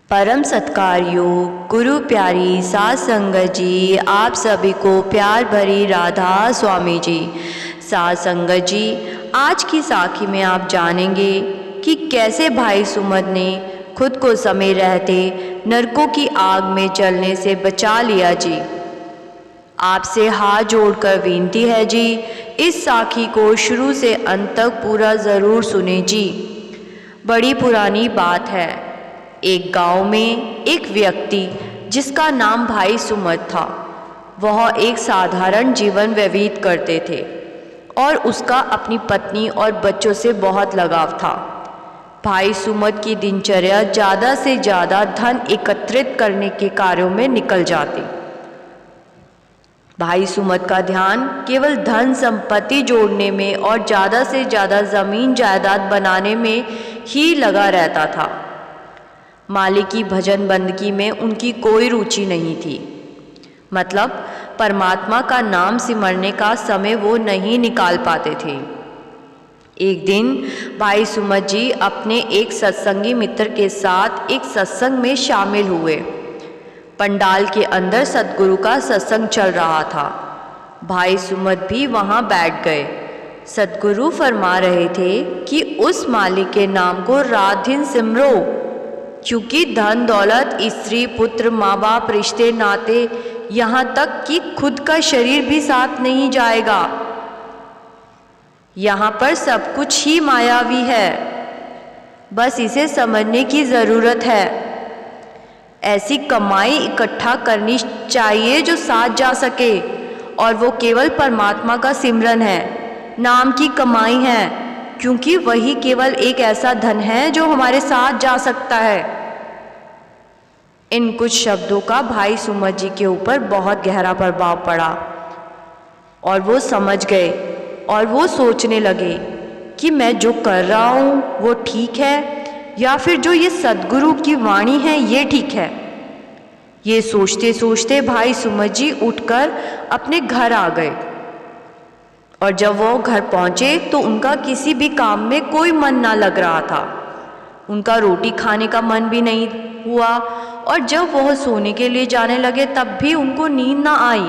परम सत्कार योग गुरु प्यारी सात संगत जी, आप सभी को प्यार भरी राधा स्वामी जी। सात संगत जी, आज की साखी में आप जानेंगे कि कैसे भाई सुमद ने खुद को समय रहते नरकों की आग में जलने से बचा लिया जी। आपसे हाथ जोड़कर विनती है जी, इस साखी को शुरू से अंत तक पूरा ज़रूर सुने जी। बड़ी पुरानी बात है। एक गांव में एक व्यक्ति जिसका नाम भाई सुमद था, वह एक साधारण जीवन व्यतीत करते थे और उसका अपनी पत्नी और बच्चों से बहुत लगाव था। भाई सुमद की दिनचर्या ज़्यादा से ज़्यादा धन एकत्रित करने के कार्यों में निकल जाती। भाई सुमद का ध्यान केवल धन संपत्ति जोड़ने में और ज़्यादा से ज़्यादा ज़मीन जायदाद बनाने में ही लगा रहता था। माली की भजन बंदगी में उनकी कोई रुचि नहीं थी। मतलब परमात्मा का नाम सिमरने का समय वो नहीं निकाल पाते थे। एक दिन भाई सुमद जी अपने एक सत्संगी मित्र के साथ एक सत्संग में शामिल हुए। पंडाल के अंदर सद्गुरु का सत्संग चल रहा था। भाई सुमद भी वहाँ बैठ गए। सद्गुरु फरमा रहे थे कि उस मालिक के नाम को रात दिन सिमरो, क्योंकि धन दौलत, स्त्री पुत्र, माँ बाप, रिश्ते नाते, यहाँ तक कि खुद का शरीर भी साथ नहीं जाएगा। यहाँ पर सब कुछ ही मायावी है, बस इसे समझने की ज़रूरत है। ऐसी कमाई इकट्ठा करनी चाहिए जो साथ जा सके, और वो केवल परमात्मा का सिमरन है, नाम की कमाई है, क्योंकि वही केवल एक ऐसा धन है जो हमारे साथ जा सकता है। इन कुछ शब्दों का भाई सुमद जी के ऊपर बहुत गहरा प्रभाव पड़ा और वो समझ गए और वो सोचने लगे कि मैं जो कर रहा हूँ वो ठीक है या फिर जो ये सद्गुरु की वाणी है ये ठीक है। ये सोचते सोचते भाई सुमद जी उठकर अपने घर आ गए और जब वो घर पहुँचे तो उनका किसी भी काम में कोई मन ना लग रहा था। उनका रोटी खाने का मन भी नहीं हुआ और जब वह सोने के लिए जाने लगे तब भी उनको नींद ना आई।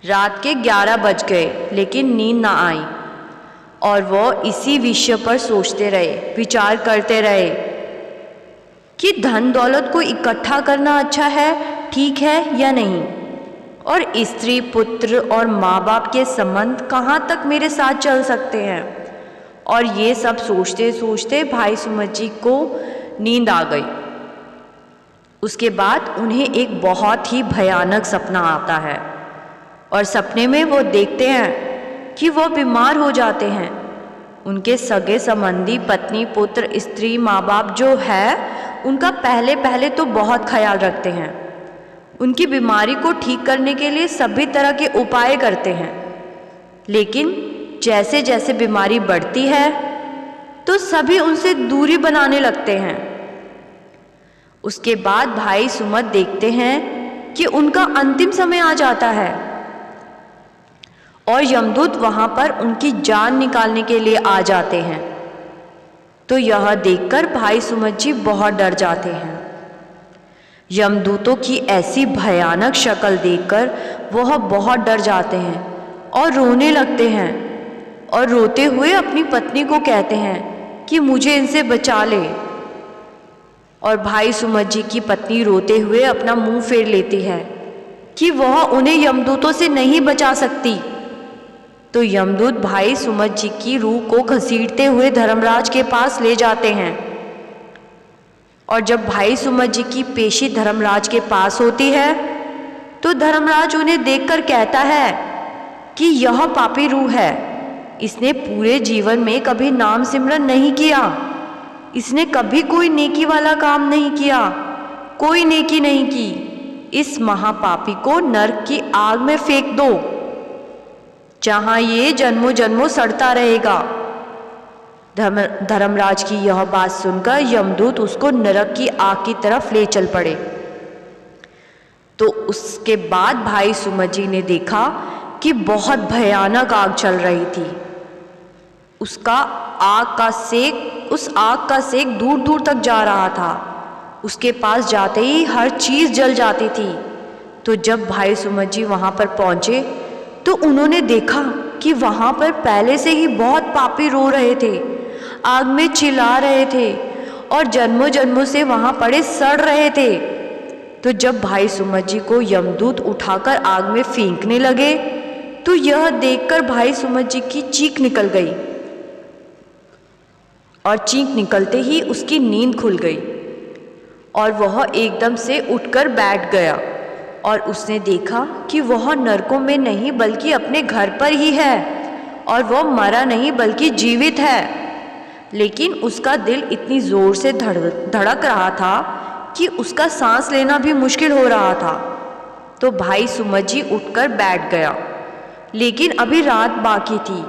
रात के 11 बज गए लेकिन नींद ना आई और वो इसी विषय पर सोचते रहे, विचार करते रहे कि धन दौलत को इकट्ठा करना अच्छा है, ठीक है या नहीं, और स्त्री पुत्र और माँ बाप के संबंध कहाँ तक मेरे साथ चल सकते हैं। और ये सब सोचते सोचते भाई सुमद जी को नींद आ गई। उसके बाद उन्हें एक बहुत ही भयानक सपना आता है और सपने में वो देखते हैं कि वो बीमार हो जाते हैं। उनके सगे संबंधी, पत्नी, पुत्र, स्त्री, माँ बाप जो है उनका पहले पहले तो बहुत ख्याल रखते हैं। उनकी बीमारी को ठीक करने के लिए सभी तरह के उपाय करते हैं, लेकिन जैसे जैसे बीमारी बढ़ती है तो सभी उनसे दूरी बनाने लगते हैं। उसके बाद भाई सुमद देखते हैं कि उनका अंतिम समय आ जाता है और यमदूत वहां पर उनकी जान निकालने के लिए आ जाते हैं। तो यह देखकर भाई सुमद जी बहुत डर जाते हैं। यमदूतों की ऐसी भयानक शक्ल देखकर वह बहुत डर जाते हैं और रोने लगते हैं और रोते हुए अपनी पत्नी को कहते हैं कि मुझे इनसे बचा ले। और भाई सुमद जी की पत्नी रोते हुए अपना मुंह फेर लेती है कि वह उन्हें यमदूतों से नहीं बचा सकती। तो यमदूत भाई सुमद जी की रूह को घसीटते हुए धर्मराज के पास ले जाते हैं और जब भाई सुमद जी की पेशी धर्मराज के पास होती है तो धर्मराज उन्हें देखकर कहता है कि यह पापी रूह है, इसने पूरे जीवन में कभी नाम सिमरन नहीं किया, इसने कभी कोई नेकी वाला काम नहीं किया, कोई नेकी नहीं की। इस महापापी को नरक की आग में फेंक दो, जहां ये जन्मों जन्मों सड़ता रहेगा। धर्मराज की यह बात सुनकर यमदूत उसको नरक की आग की तरफ ले चल पड़े। तो उसके बाद भाई सुमद जी ने देखा कि बहुत भयानक आग चल रही थी। उस आग का सेक दूर दूर तक जा रहा था उसके पास जाते ही हर चीज़ जल जाती थी। तो जब भाई सुमत जी वहाँ पर पहुँचे तो उन्होंने देखा कि वहाँ पर पहले से ही बहुत पापी रो रहे थे, आग में चिल्ला रहे थे और जन्मों जन्मों से वहाँ पड़े सड़ रहे थे। तो जब भाई सुमत जी को यमदूत उठाकर आग में फेंकने लगे तो यह देखकर भाई सुमत जी की चीख निकल गई और चीख निकलते ही उसकी नींद खुल गई और वह एकदम से उठकर बैठ गया और उसने देखा कि वह नरकों में नहीं बल्कि अपने घर पर ही है और वह मरा नहीं बल्कि जीवित है। लेकिन उसका दिल इतनी ज़ोर से धड़क रहा था कि उसका सांस लेना भी मुश्किल हो रहा था। तो भाई सुमत जी उठकर बैठ गया, लेकिन अभी रात बाकी थी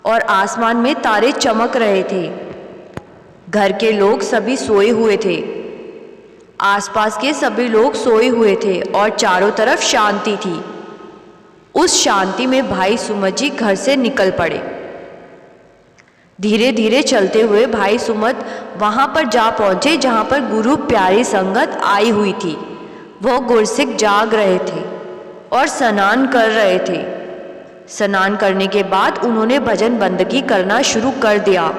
और आसमान में तारे चमक रहे थे। घर के लोग सभी सोए हुए थे, आसपास के सभी लोग सोए हुए थे और चारों तरफ शांति थी। उस शांति में भाई सुमत जी घर से निकल पड़े। धीरे धीरे चलते हुए भाई सुमत वहाँ पर जा पहुँचे जहाँ पर गुरु प्यारी संगत आई हुई थी। वह गुरसिक जाग रहे थे और स्नान कर रहे थे। स्नान करने के बाद उन्होंने भजन बंदगी करना शुरू कर दिया,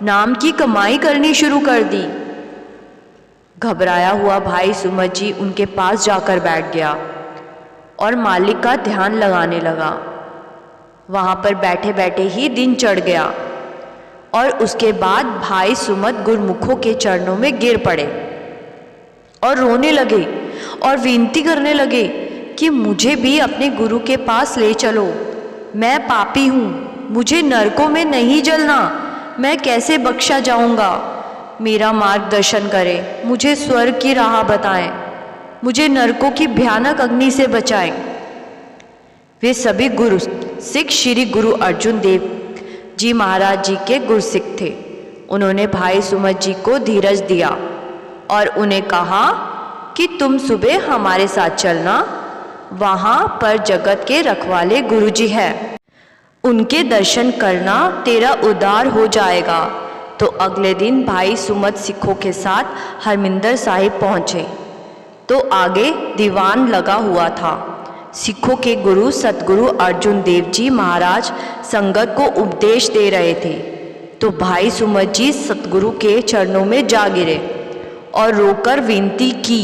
नाम की कमाई करनी शुरू कर दी। घबराया हुआ भाई सुमत जी उनके पास जाकर बैठ गया और मालिक का ध्यान लगाने लगा। वहाँ पर बैठे बैठे ही दिन चढ़ गया और उसके बाद भाई सुमत गुरुमुखों के चरणों में गिर पड़े और रोने लगे और विनती करने लगे कि मुझे भी अपने गुरु के पास ले चलो, मैं पापी हूँ, मुझे नरकों में नहीं जलना, मैं कैसे बख्शा जाऊँगा, मेरा मार्गदर्शन करें, मुझे स्वर्ग की राह बताएं, मुझे नरकों की भयानक अग्नि से बचाएं। वे सभी गुरु सिख श्री गुरु अर्जुन देव जी महाराज जी के गुरसिख थे। उन्होंने भाई सुमत जी को धीरज दिया और उन्हें कहा कि तुम सुबह हमारे साथ चलना, वहाँ पर जगत के रखवाले गुरु जी हैं, उनके दर्शन करना, तेरा उद्धार हो जाएगा। तो अगले दिन भाई सुमत सिखों के साथ हरमिंदर साहिब पहुँचे तो आगे दीवान लगा हुआ था। सिखों के गुरु सतगुरु अर्जुन देव जी महाराज संगत को उपदेश दे रहे थे। तो भाई सुमत जी सतगुरु के चरणों में जा गिरे और रोकर विनती की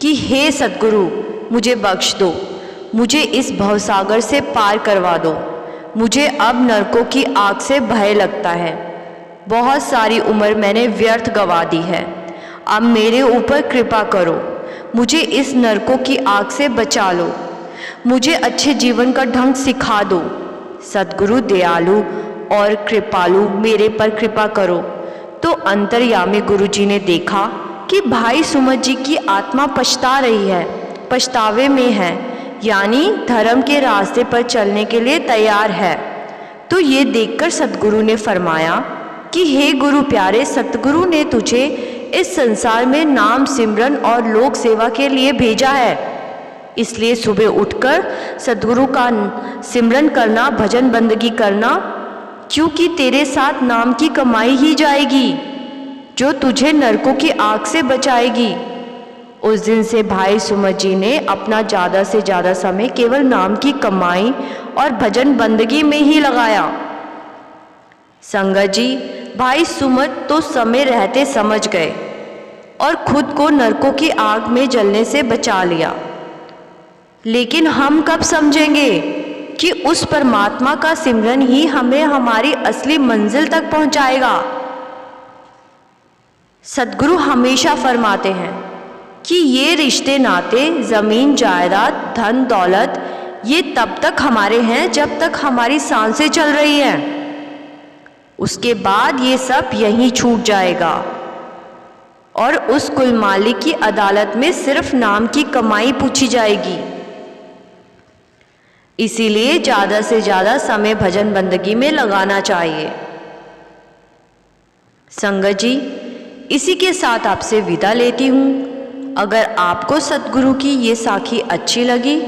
कि हे सतगुरु, मुझे बख्श दो, मुझे इस भवसागर से पार करवा दो, मुझे अब नरकों की आग से भय लगता है, बहुत सारी उम्र मैंने व्यर्थ गंवा दी है, अब मेरे ऊपर कृपा करो, मुझे इस नरकों की आग से बचा लो, मुझे अच्छे जीवन का ढंग सिखा दो। सतगुरु दयालु और कृपालु, मेरे पर कृपा करो। तो अंतर्यामी गुरु जी ने देखा कि भाई सुमत जी की आत्मा पछता रही है, पछतावे में है, यानी धर्म के रास्ते पर चलने के लिए तैयार है। तो ये देखकर सतगुरु ने फरमाया कि हे गुरु प्यारे, सतगुरु ने तुझे इस संसार में नाम सिमरन और लोक सेवा के लिए भेजा है, इसलिए सुबह उठकर सतगुरु का सिमरन करना, भजन बंदगी करना, क्योंकि तेरे साथ नाम की कमाई ही जाएगी जो तुझे नरकों की आग से बचाएगी। उस दिन से भाई सुमत जी ने अपना ज़्यादा से ज़्यादा समय केवल नाम की कमाई और भजन बंदगी में ही लगाया। संगत जी, भाई सुमत तो समय रहते समझ गए और खुद को नरकों की आग में जलने से बचा लिया, लेकिन हम कब समझेंगे कि उस परमात्मा का सिमरन ही हमें हमारी असली मंजिल तक पहुंचाएगा। सतगुरु हमेशा फरमाते हैं कि ये रिश्ते नाते, ज़मीन जायदाद, धन दौलत, ये तब तक हमारे हैं जब तक हमारी सांसें चल रही हैं, उसके बाद ये सब यहीं छूट जाएगा और उस कुल मालिक की अदालत में सिर्फ नाम की कमाई पूछी जाएगी। इसीलिए ज़्यादा से ज़्यादा समय भजन बंदगी में लगाना चाहिए। संगत जी, इसी के साथ आपसे विदा लेती हूँ। अगर आपको सतगुरु की ये साखी अच्छी लगी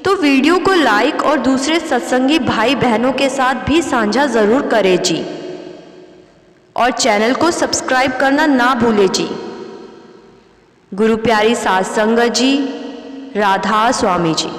तो वीडियो को लाइक और दूसरे सत्संगी भाई बहनों के साथ भी साझा ज़रूर करें जी, और चैनल को सब्सक्राइब करना ना भूलें जी। गुरु प्यारी सात संगत जी, राधा स्वामी जी।